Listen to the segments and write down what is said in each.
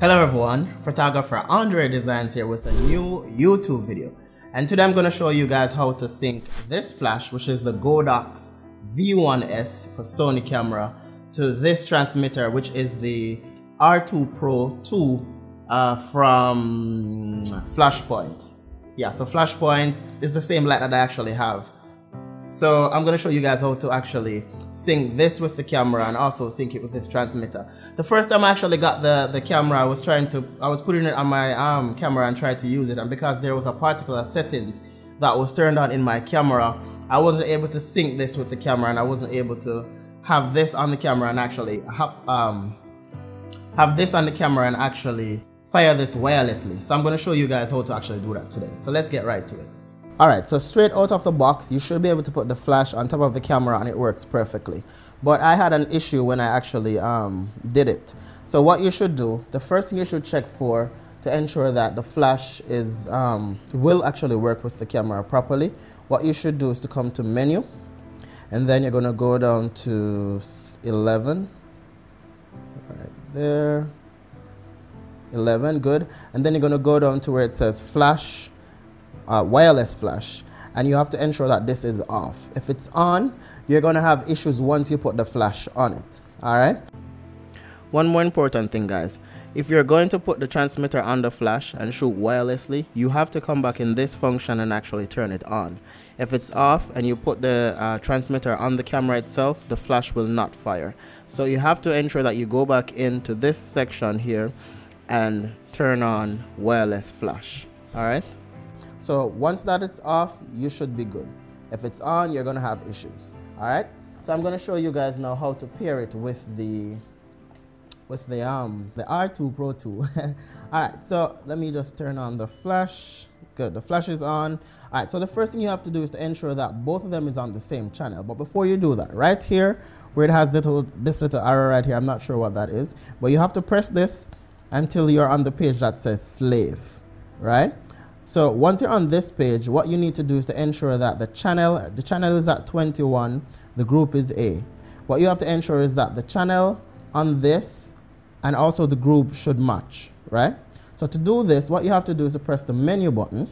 Hello everyone, photographer Andre Designs here with a new YouTube video, and today I'm going to show you guys how to sync this flash, which is the Godox V1S for Sony camera, to this transmitter, which is the R2 Pro 2 from Flashpoint. Yeah, so Flashpoint is the same light that I actually have. So I'm going to show you guys how to actually sync this with the camera and also sync it with this transmitter. The first time I actually got the camera, I was putting it on my camera and tried to use it, and because there was a particular settings that was turned on in my camera, I wasn't able to sync this with the camera, and I wasn't able to have this on the camera and actually have this on the camera and actually fire this wirelessly. So I'm going to show you guys how to actually do that today. So let's get right to it. Alright, so straight out of the box, you should be able to put the flash on top of the camera and it works perfectly. But I had an issue when I actually did it. So what you should do, the first thing you should check for to ensure that the flash is will actually work with the camera properly, what you should do is to come to menu, and then you're going to go down to 11, right there, 11, good, and then you're going to go down to where it says flash, wireless flash, and you have to ensure that this is off. If it's on, you're going to have issues once you put the flash on it. Alright, one more important thing, guys. If you're going to put the transmitter on the flash and shoot wirelessly, you have to come back in this function and actually turn it on. If it's off and you put the transmitter on the camera itself, the flash will not fire. So you have to ensure that you go back into this section here and turn on wireless flash. Alright, so once that it's off, you should be good. If it's on, you're going to have issues. Alright, so I'm going to show you guys now how to pair it with the R2 Pro 2. Alright, so let me just turn on the flash. Good, the flash is on. Alright, so the first thing you have to do is to ensure that both of them is on the same channel. But before you do that, right here where it has this little arrow right here, I'm not sure what that is, but you have to press this until you're on the page that says slave, right? So once you're on this page, what you need to do is to ensure that the channel is at 21, the group is A. What you have to ensure is that the channel on this and also the group should match, right? So to do this, what you have to do is to press the menu button,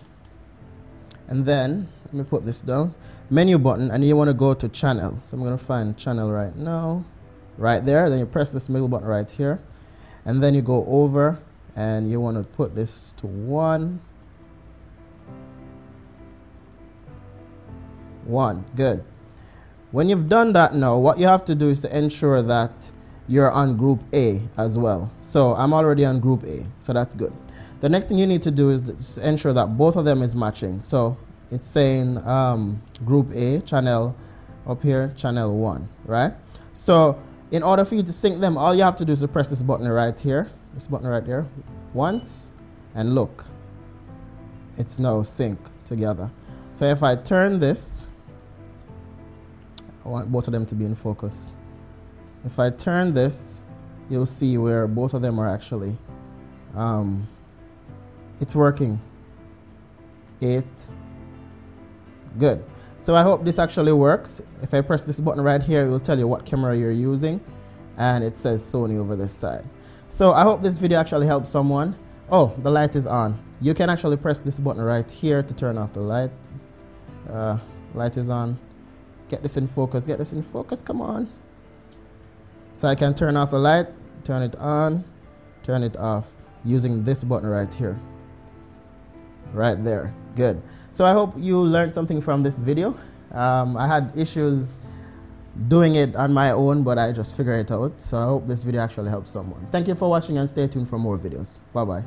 and then, let me put this down, menu button, and you want to go to channel. So I'm going to find channel right now, right there. Then you press this middle button right here, and then you go over and you want to put this to 1. Good. When you've done that now, what you have to do is to ensure that you're on group A as well. So I'm already on group A, so that's good. The next thing you need to do is to ensure that both of them is matching. So it's saying group A, channel up here, channel 1, right? So in order for you to sync them, all you have to do is to press this button right here, this button right there, once, and look, it's now sync together. So if I turn this, I want both of them to be in focus. If I turn this, you'll see where both of them are actually, it's working. 8, good. So I hope this actually works. If I press this button right here, it will tell you what camera you're using, and it says Sony over this side. So I hope this video actually helps someone. Oh, the light is on. You can actually press this button right here to turn off the light. Light is on. Get this in focus, come on. So I can turn off the light, turn it on, turn it off using this button right here. Right there, good. So I hope you learned something from this video. I had issues doing it on my own, but I just figured it out. So I hope this video actually helps someone. Thank you for watching, and stay tuned for more videos. Bye-bye.